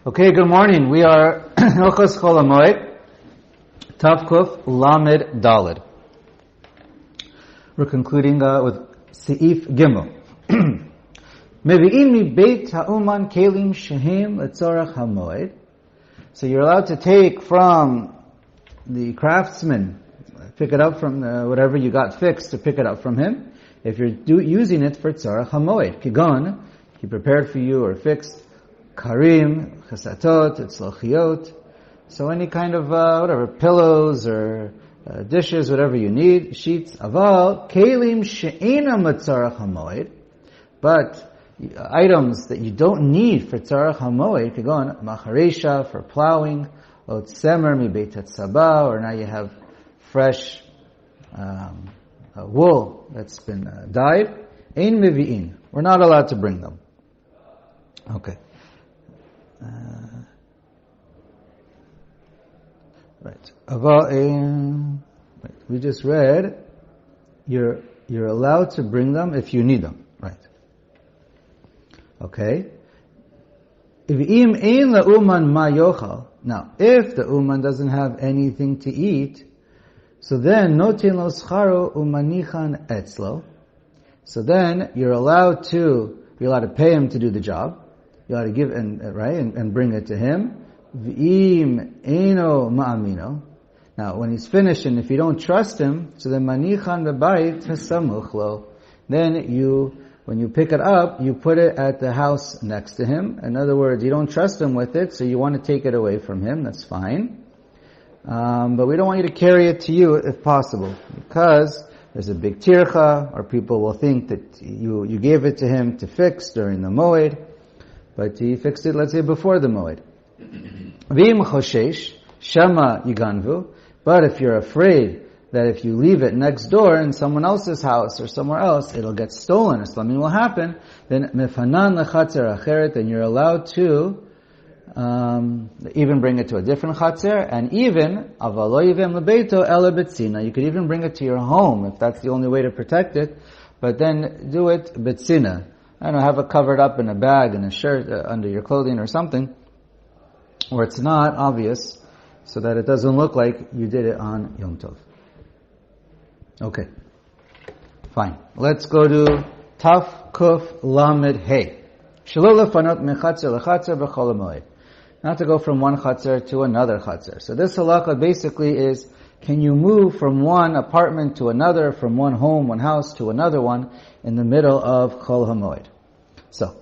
Okay, good morning. We are Hilchos Chol Hamoed, Tav Kuf Lamed Daled. We're concluding with Seif Gimel. Mevi'in mi beit ha'uman kelim shehim letzorach hamoed. So you're allowed to take from the craftsman, pick it up from whatever you got fixed, to pick it up from him, if you're using it for tzorach hamoed. Kigon, he prepared for you or fixed karim, chesatot, etzlochiot. So any kind of whatever, pillows or dishes, whatever you need, sheets. Aval kelim she'inam letzorach hamoed. But items that you don't need for tzarach hamoed, kigon macharesha for plowing, ot semer mi beit hatzaba, or now you have fresh wool that's been dyed. Ein mevi'in, we're not allowed to bring them. Okay. Right. We just read you're allowed to bring them if you need them. Right. Okay. Now, if the uman doesn't have anything to eat, so then notin lo scharo umanichan etzlo. So then you're allowed to pay him to do the job. You're allowed to give and bring it to him. V'im eno ma'amino. Now, when he's finished, and if you don't trust him, so then manichan bebayit hasamuch lo. Then when you pick it up, you put it at the house next to him. In other words, you don't trust him with it, so you want to take it away from him. That's fine. But we don't want you to carry it to you if possible, because there's a big tircha, or people will think that you gave it to him to fix during the moed, but he fixed it, let's say, before the moed. V'im choshesh, shema yiganvu. But if you're afraid that if you leave it next door in someone else's house or somewhere else, it'll get stolen, or something will happen, then mefanan lechatzer acheret, then you're allowed to even bring it to a different chatzer, and even avalo yivem lebeito ela betzina. You could even bring it to your home if that's the only way to protect it, but then do it betzina. I don't know, have it covered up in a bag, in a shirt, under your clothing or something, where it's not obvious, so that it doesn't look like you did it on Yom Tov. Okay. Fine. Let's go to Taf Kuf Lamed Hey. Shelo lefanot mechatzer lechatzer b'chol hamoed. Not to go from one chatzer to another chatzer. So this halakha basically is, can you move from one apartment to another, from one home, one house to another one, in the middle of Chol Hamoed? So,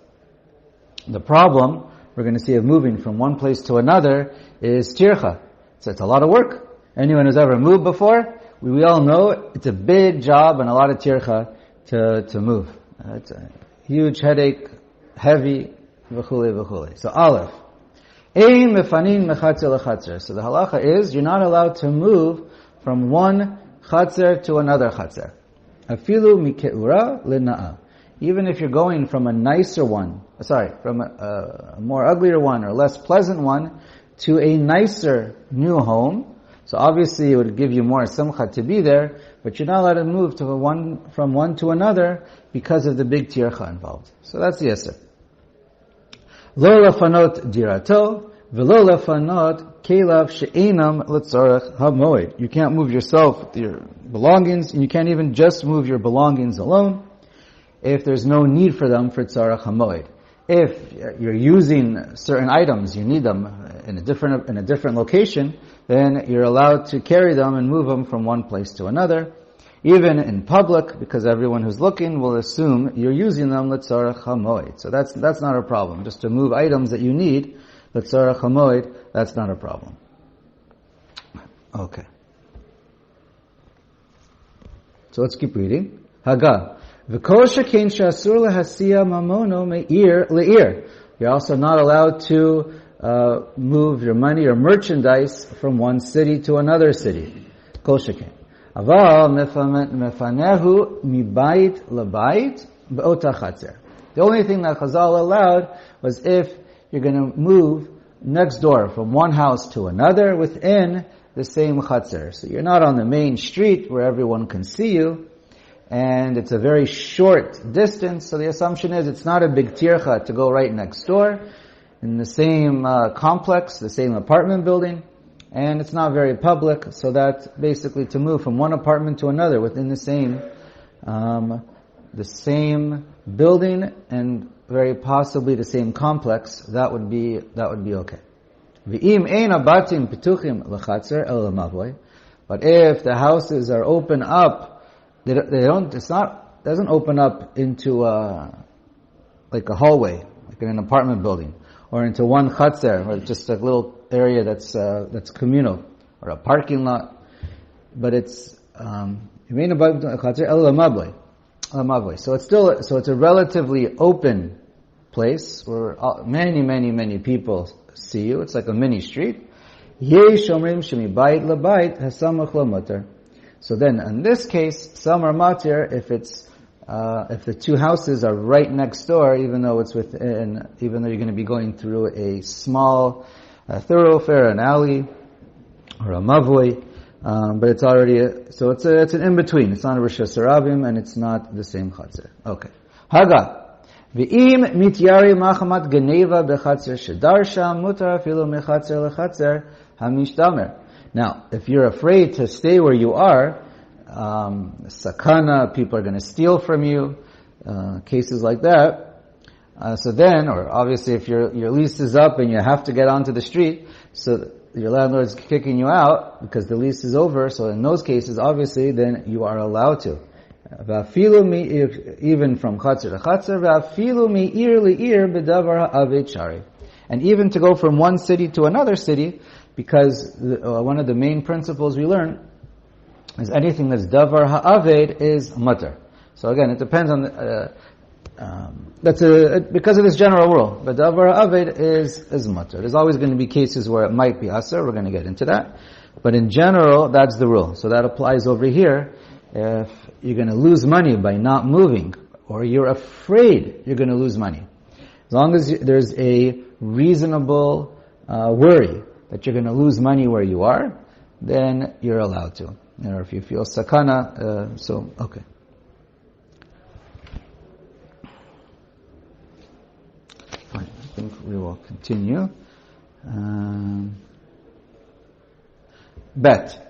the problem we're going to see of moving from one place to another is tircha. So it's a lot of work. Anyone who's ever moved before, we all know it's a big job and a lot of tircha to move. It's a huge headache, heavy, v'chule v'chule. So Aleph. Ein mefanin mechatzer lechatzer. So the halacha is, you're not allowed to move from one chatzer to another chatzer. Afilu mike'ura lina'ah. Even if you're going from a nicer one, from a more uglier one or less pleasant one to a nicer new home. So obviously it would give you more simcha to be there, but you're not allowed to move from one to another because of the big tircha involved. So that's the yasser. Lo lafanot dirato, v'lo lafanot kelav she'enam letzorach hamoed. You can't move yourself with your belongings, and you can't even just move your belongings alone if there's no need for them for tzarach hamoed. If you're using certain items, you need them in a different location, then you're allowed to carry them and move them from one place to another, even in public, because everyone who's looking will assume you're using them letzarach hamoed. So that's not a problem. Just to move items that you need letzarach hamoed, that's not a problem. Okay. So let's keep reading. Haga. V'kol shekein she'asur lehasiya mamono me'ir le'ir. You're also not allowed to move your money or merchandise from one city to another city. Kol shekein. Aval mefanehu mibayit lebayit be'ota chatzer. The only thing that Chazal allowed was if you're going to move next door from one house to another within the same chatzer. So you're not on the main street where everyone can see you, and it's a very short distance, so the assumption is it's not a big tircha to go right next door. in the same complex, the same apartment building, and it's not very public, so that's basically to move from one apartment to another within the same building and very possibly the same complex. That would be okay. V'im ein abatim petuchim l'chatzer el l'mavoi. But if the houses are open up, doesn't open up into like a hallway, like in an apartment building, or into one chatzer, or just a little area that's communal, or a parking lot. But it's chatzer el l'mavoi. So it's a relatively open place where many people see you. It's like a mini street. So then, in this case, some are matir if the two houses are right next door, even though you're going to be going through a small thoroughfare, an alley, or a mavoi. But it's already it's an in between. It's not a Rosh Hashanah and it's not the same chatzir. Okay. Haga. V'im mityari machamat geneva bechatzer shedarsha mutar afilu mechatzer lechatzer hamishtamer. Now, if you're afraid to stay where you are, sakana, people are going to steal from you, cases like that. So then, or obviously if your lease is up and you have to get onto the street, so your landlord is kicking you out because the lease is over, so in those cases, obviously, then you are allowed to. Even from chatzir to chatzir, and even to go from one city to another city, because one of the main principles we learn is anything that's davar ha'aved is mutter. So again, it depends on because of this general rule. But davar ha'aved is mutter. There's always going to be cases where it might be aser. We're going to get into that. But in general, that's the rule. So that applies over here. If you're going to lose money by not moving, or you're afraid you're going to lose money, as long as there's a reasonable worry that you're going to lose money where you are, then you're allowed to. Or if you feel sakana, okay. Fine, I think we will continue. Bet.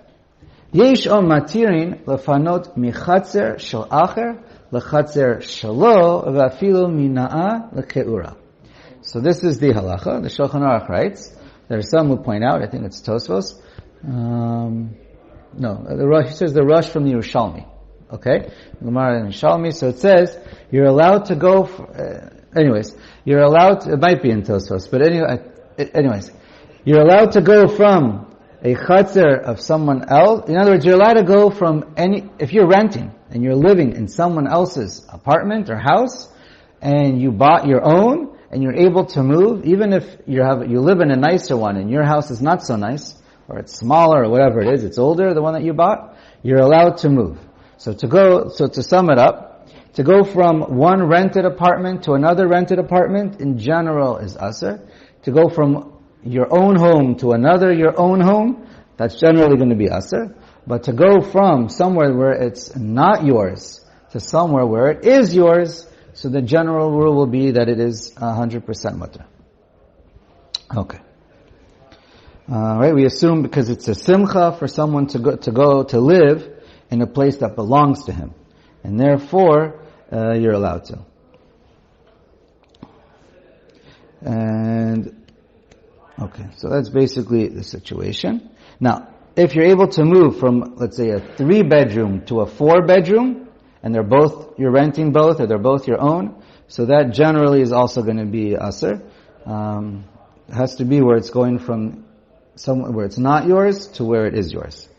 Yesh on matirin lefanot michatzer shel acher lechatzer shelo v'afilu mina'a lekeura. So this is the halacha. The Shulchan Aruch writes. There are some who point out. I think it's Tosfos. He says the rush from the Yerushalmi. Okay, Gemara in Yerushalmi. So it says you're allowed to go. You're allowed to, it might be in Tosfos, but anyways, you're allowed to go from a chatzir of someone else. In other words, you're allowed to go from if you're renting and you're living in someone else's apartment or house, and you bought your own and you're able to move, even if you live in a nicer one and your house is not so nice, or it's smaller or whatever it is, it's older, the one that you bought, you're allowed to move. So to sum it up, to go from one rented apartment to another rented apartment in general is aser. To go from your own home to your own home, that's generally going to be aser. But to go from somewhere where it's not yours to somewhere where it is yours, so the general rule will be that it is 100% mutter. Okay. Right, we assume because it's a simcha for someone to live in a place that belongs to him, and therefore you're allowed to. And okay, so that's basically the situation. Now, if you're able to move from, let's say, a 3-bedroom to a 4-bedroom, and you're renting both, or they're both your own, so that generally is also going to be aser. It has to be where it's going from somewhere where it's not yours to where it is yours.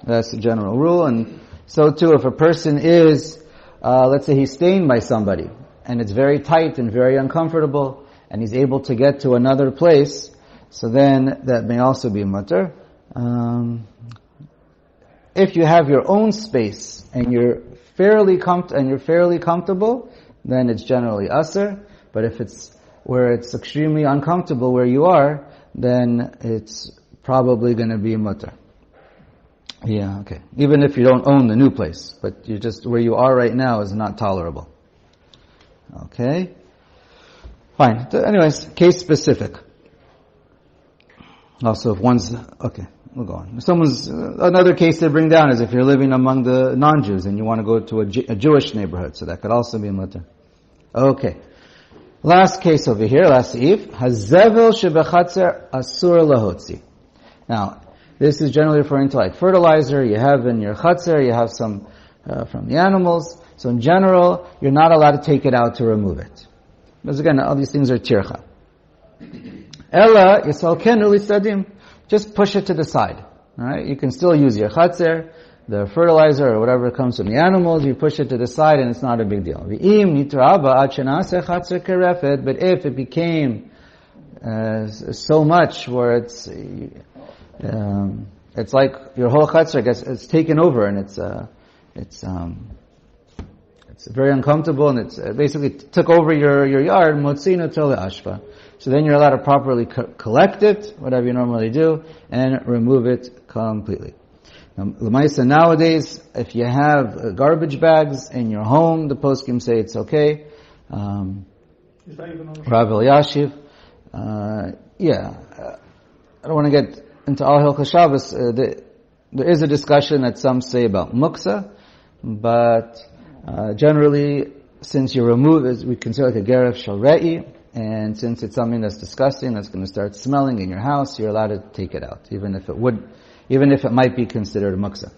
That's the general rule. And so too, if a person is, let's say he's staying by somebody, and it's very tight and very uncomfortable, and he's able to get to another place, so then that may also be mutter. If you have your own space and you're fairly comfortable, then it's generally aser. But if it's where it's extremely uncomfortable where you are, then it's probably going to be mutter. Yeah, okay. Even if you don't own the new place, but you just where you are right now is not tolerable. Okay. Fine. Anyways, case specific. Also, if one's, okay, we'll go on. Another case to bring down is if you're living among the non-Jews and you want to go to a Jewish neighborhood, so that could also be mutter. Okay. Last case over here, last eve. Hazevel shebechatzer asur lahotzi. Now, this is generally referring to like fertilizer you have in your chatzer, you have some from the animals. So in general, you're not allowed to take it out to remove it. Because again, all these things are tircha. Ella yisalkenu lisadim. Just push it to the side. Alright? You can still use your chatzer, the fertilizer or whatever comes from the animals, you push it to the side and it's not a big deal. But if it became so much where it's like your whole chatzer gets it's taken over and it's very uncomfortable and it's basically took over your yard. Motzino tole ashva. So then you're allowed to properly collect it, whatever you normally do, and remove it completely. L'maisa, nowadays, if you have garbage bags in your home, the poskim say it's okay. Rav Elyashiv, yeah. I don't want to get into all Hilchos Shabbos. There is a discussion that some say about muksa, but generally, since you remove it, we consider it like a geref shalrei, and since it's something that's disgusting, that's going to start smelling in your house, you're allowed to take it out, even if it might be considered a muksa.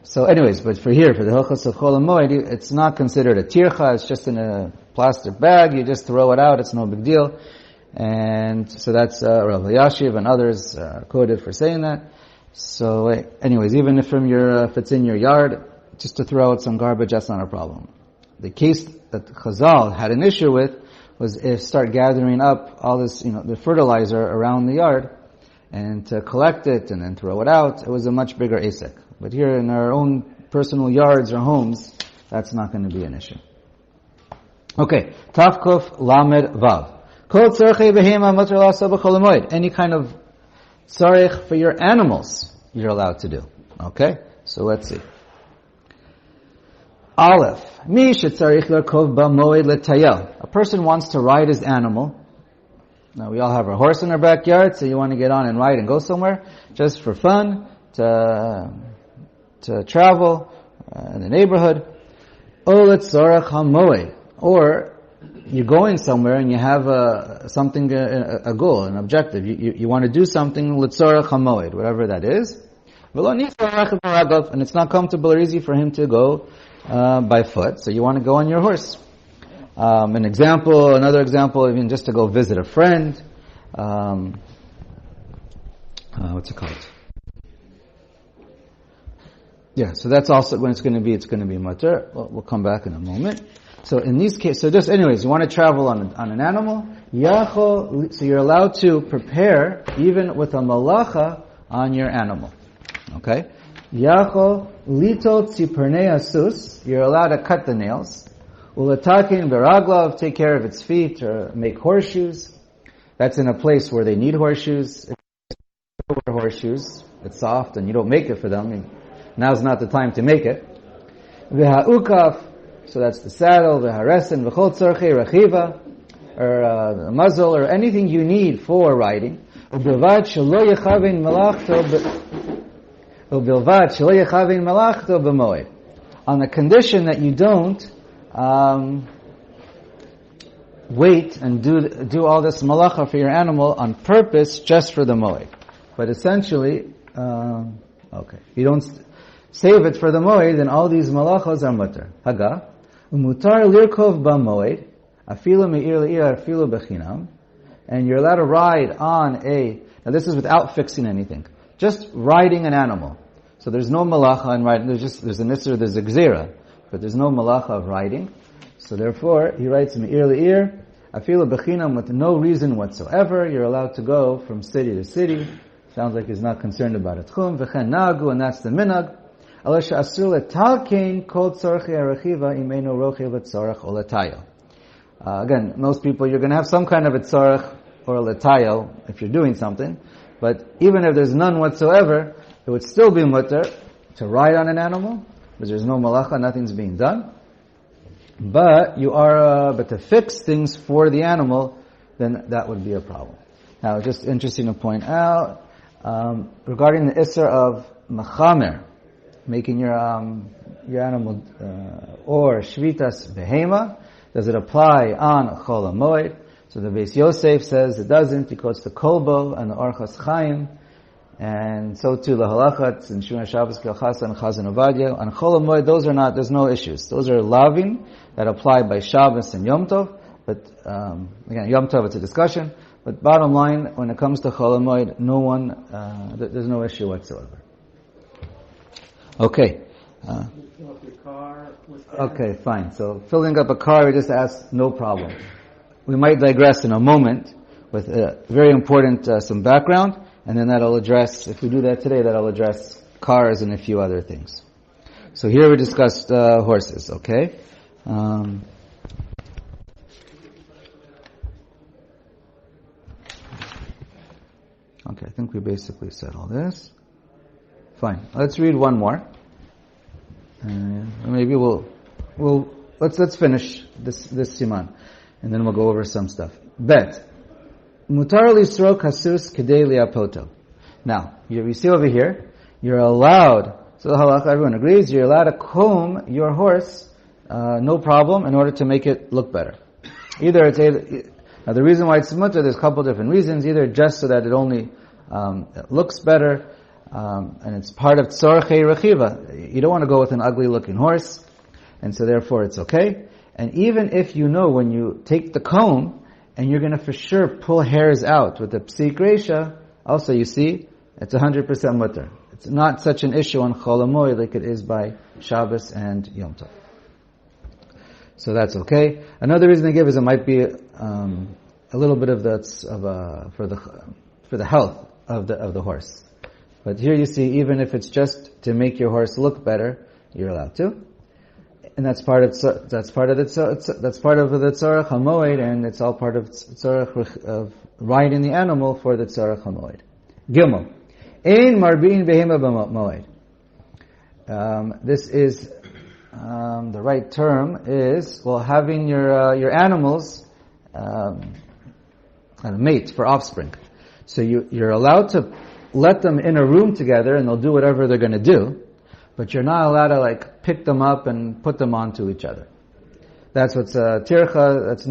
So anyways, but for the Hilchos of Chol Hamoed, it's not considered a tircha, it's just in a plastic bag, you just throw it out, it's no big deal. And so that's Rav Elyashiv and others quoted for saying that. So anyways, even if it's in your yard, just to throw out some garbage, that's not a problem. The case that Chazal had an issue with was if start gathering up all this, the fertilizer around the yard, and to collect it and then throw it out, it was a much bigger asek. But here in our own personal yards or homes, that's not going to be an issue. Okay, Tafkuf Lamed Vav. Kol tzarechei behema mutar la'aseh b'chol hamoed. Any kind of tzarech for your animals, you're allowed to do. Okay, so let's see. Aleph, mi shetzarich larkov b'moed letayel. A person wants to ride his animal. Now we all have a horse in our backyard, so you want to get on and ride and go somewhere, just for fun, to travel in the neighborhood. O letzorach hamoed. Or you're going somewhere and you have a goal, an objective. You want to do something letzorach hamoed, whatever that is. And it's not comfortable or easy for him to go by foot, so you want to go on your horse. Another example, even just to go visit a friend. What's it called? Yeah, so that's also when it's going to be mutter. We'll come back in a moment. So in these cases, you want to travel on an animal, so you're allowed to prepare even with a malacha on your animal. Okay? Yachol lito tzipernei asus, you're allowed to cut the nails. Ulatakin beraglav, take care of its feet or make horseshoes. That's in a place where they need horseshoes. If you wear horseshoes, it's soft and you don't make it for them. Now's not the time to make it. V'ha'ukaf, so that's the saddle, v'haresen, v'chol tzorchei rachiva, or the muzzle, or anything you need for riding. Ubilvad shelo yechavein malachto b'moed. On the condition that you don't wait and do all this malacha for your animal on purpose just for the moed. But essentially, if you don't save it for the moed, then all these malachos are mutter. Haga, umutar lirkov b'moed, afilu me'ir le'ir, afilu b'chinam, and you're allowed to ride on now this is without fixing anything, just riding an animal. So there's no malacha in riding, there's a nisr, there's a gzera, but there's no malacha of riding. So therefore, he writes me'ir le'ir, afilu b'chinam, with no reason whatsoever, you're allowed to go from city to city. Sounds like he's not concerned about it. Chum v'chen nagu, and that's the minhag. Again, most people, you're going to have some kind of a tzorach or a letayo if you're doing something, but even if there's none whatsoever, it would still be mutter to ride on an animal, because there's no malacha, nothing's being done. But but to fix things for the animal, then that would be a problem. Now, just interesting to point out, regarding the Isser of Machamer, making your animal, or Shvitas Behema, does it apply on Chol Hamoed? So the Beis Yosef says it doesn't. He quotes the Kolbo and the Orach Chaim, and so too the Halachot and Shulchan Shabbos Kelchasa and Chazon Ovadia. On Chol Hamoed, there's no issues. Those are lavin that apply by Shabbos and Yom Tov. But again, Yom Tov, it's a discussion. But bottom line, when it comes to Chol Hamoed, there's no issue whatsoever. Okay. Okay, fine. So filling up a car, we just asked, no problem. We might digress in a moment with very important some background, and then that'll address, if we do that today, that'll address cars and a few other things. So here we discussed horses, okay? Okay, I think we basically said all this. Fine. Let's read one more. Maybe let's finish this siman, and then we'll go over some stuff. Bet. Mutar lisrok hasus kedei liapoto. Now, you see over here, you're allowed, so the halakha, everyone agrees, you're allowed to comb your horse, no problem, in order to make it look better. Now the reason why it's mutar, there's a couple different reasons. Either just so that it only it looks better, and it's part of tzorchei rechiva. You don't want to go with an ugly looking horse, and so therefore it's okay. And even if you know when you take the comb, and you're going to for sure pull hairs out with the psik reisha, also you see, it's 100% mutter. It's not such an issue on Chol Hamoed like it is by Shabbos and Yom Tov. So that's okay. Another reason they give is it might be a little bit of for the health of the horse. But here you see, even if it's just to make your horse look better, you're allowed to, and that's part of the tzorach hamoed, and it's all part of tzorach of riding the animal for the tzorach hamoed. Gimel, ein marbiin behema b'moed. This is the right term is having your animals mate for offspring. So you're allowed to let them in a room together, and they'll do whatever they're going to do, but you're not allowed to pick them up and put them onto each other. That's what's tircha. It's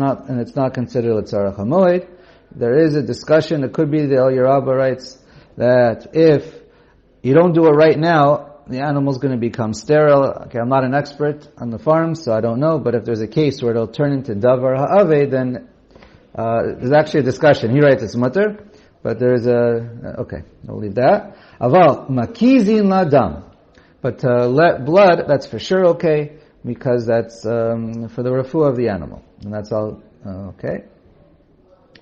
not considered a tzorach hamoed. There is a discussion. It could be the El Yerabba writes that if you don't do it right now, the animal's going to become sterile. Okay, I'm not an expert on the farm, so I don't know. But if there's a case where it'll turn into davar ha'aved, then there's actually a discussion. He writes it's mutter, but there's okay, I'll leave that. Aval makizin ladam, but to let blood, that's for sure okay, because that's for the refuah of the animal, and that's all okay.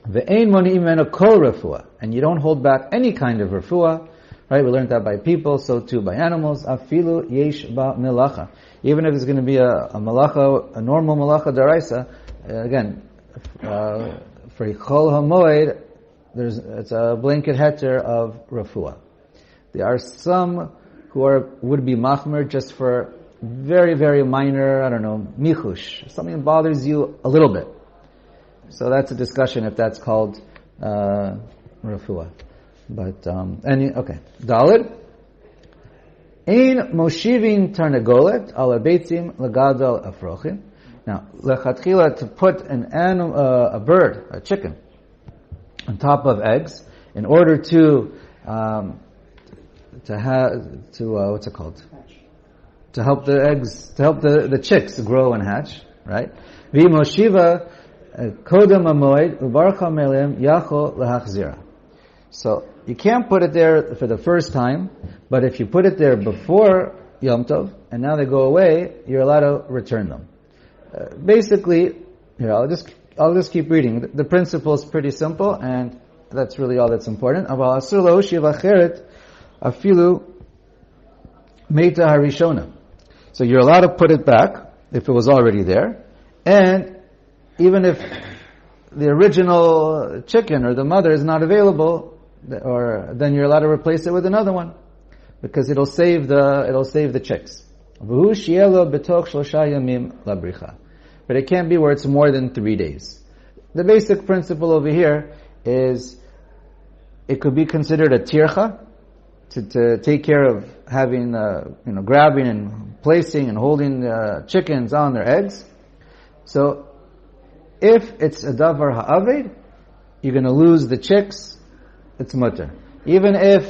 Ve'ein moni'im meno kol refuah, and you don't hold back any kind of refuah. Right, we learned that by people, so too by animals. Afilu yesh ba melacha. Even if it's going to be a malacha, a normal malacha daraisa, again, for Chol Hamoed, it's a blanket heter of refuah. There are some who would be machmer just for very, very minor, michush. Something bothers you a little bit. So that's a discussion if that's called refuah. But okay. Daled. Ein moshivin tarnagolet ala beitzim legadol afrochim. Now, lechatchila, to put a bird, a chicken, on top of eggs, in order to what's it called? Hatch. To help the eggs, to help the chicks grow and hatch, right? Vi moshiva kodem hamoed ubarcha melim yachol lahachzira. So you can't put it there for the first time, but if you put it there before Yom Tov, and now they go away, you're allowed to return them. Basically, here, I'll just keep reading. The principle is pretty simple, and that's really all that's important. So you're allowed to put it back if it was already there, and even if the original chicken or the mother is not available, then you're allowed to replace it with another one, because it'll save the chicks. but it can't be where it's more than 3 days. The basic principle over here is it could be considered a tircha, to take care of having, grabbing and placing and holding chickens on their eggs. So, if it's a davar ha'aved, you're going to lose the chicks, it's mutter. Even if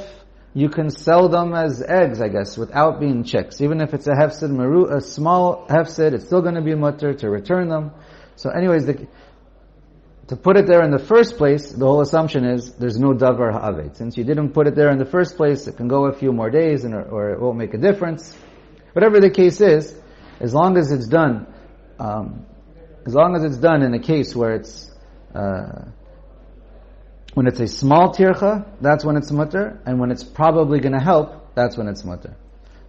you can sell them as eggs, I guess, without being chicks. Even if it's a hefsid a small hefsid, it's still going to be mutter to return them. So anyways, to put it there in the first place, the whole assumption is there's no davar ha'aved. Since you didn't put it there in the first place, it can go a few more days or it won't make a difference. Whatever the case is, as long as it's done in a case where it's when it's a small tircha, that's when it's mutter, and when it's probably going to help, that's when it's mutter.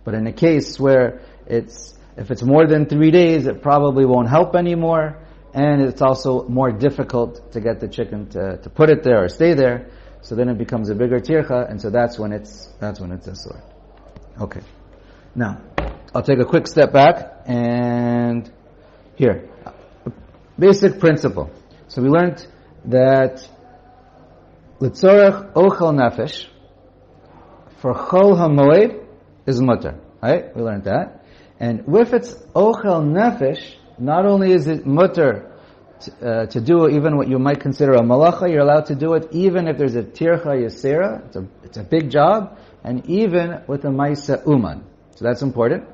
But in a case where if it's more than 3 days, it probably won't help anymore, and it's also more difficult to get the chicken to put it there or stay there, so then it becomes a bigger tircha, and so that's when it's asur. Okay. Now, I'll take a quick step back, and here. Basic principle. So we learned that L'tzorech ochel nefesh, for Chol Hamoed, is mutter. Right? We learned that. And if it's ochel nefesh, not only is it mutter to do even what you might consider a malacha, you're allowed to do it even if there's a tircha yasera, it's a big job, and even with a maisa uman. So that's important.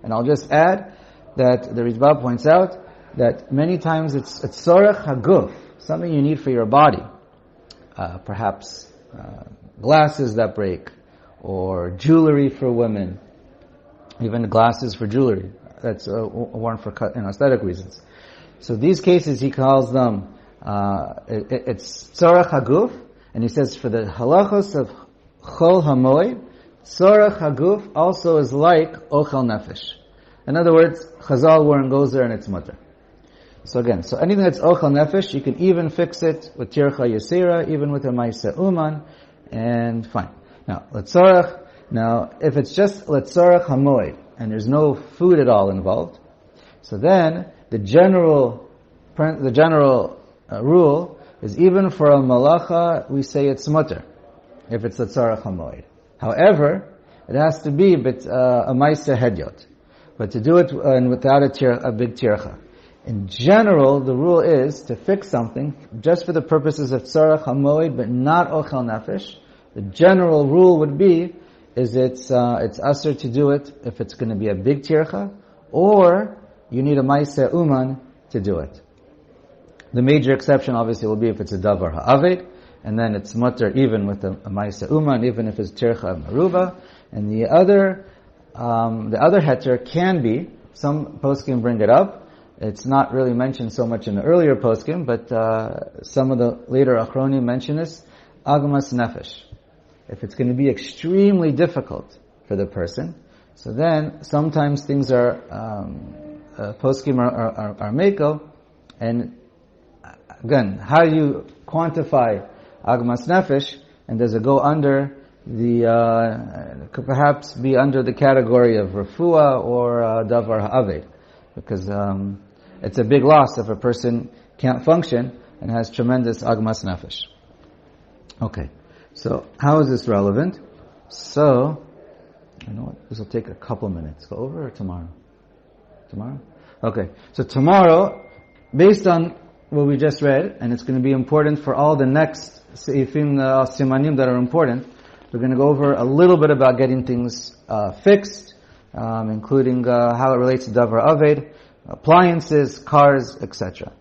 And I'll just add that the Rizbah points out that many times it's tzorech haguf, something you need for your body. Perhaps glasses that break, or jewelry for women, even glasses for jewelry that's worn for aesthetic reasons. So these cases he calls them it's tzorech haguf, and he says for the halachos of Chol Hamoed, tzorech haguf also is like ochel nefesh. In other words, Chazal weren't goes there and it's mutter. So again, anything that's ochel nefesh, you can even fix it with tircha yasira, even with a maisa uman, and fine. Now, if it's just letzorach hamoed, and there's no food at all involved, so then the general rule is even for a malacha, we say it's mutter, if it's letzorach hamoed. However, it has to be a maisa hedyot, but to do it without a big tircha. In general, the rule is to fix something just for the purposes of tzorach hamoed, but not ochel nefesh. The general rule would be it's asur to do it if it's going to be a big tircha, or you need a maisa uman to do it. The major exception, obviously, will be if it's a davar ha'aved, and then it's mutter even with a maisa uman, even if it's tircha maruba. And the other heter can be, some poskim bring it up. It's not really mentioned so much in the earlier poskim, but some of the later achronim mention this, agmas nefesh. If it's going to be extremely difficult for the person, so then sometimes things are poskim are mekel, and again, how do you quantify agmas nefesh, and does it go under could perhaps be under the category of refuah or davar ha'aved, because it's a big loss if a person can't function and has tremendous agmas nefesh. Okay, so how is this relevant? So, you know what, this will take a couple minutes. Go over or tomorrow? Tomorrow? Okay, so tomorrow, based on what we just read, and it's going to be important for all the next seifim, simanim that are important, we're going to go over a little bit about getting things fixed, including how it relates to davar aved, appliances, cars, etc.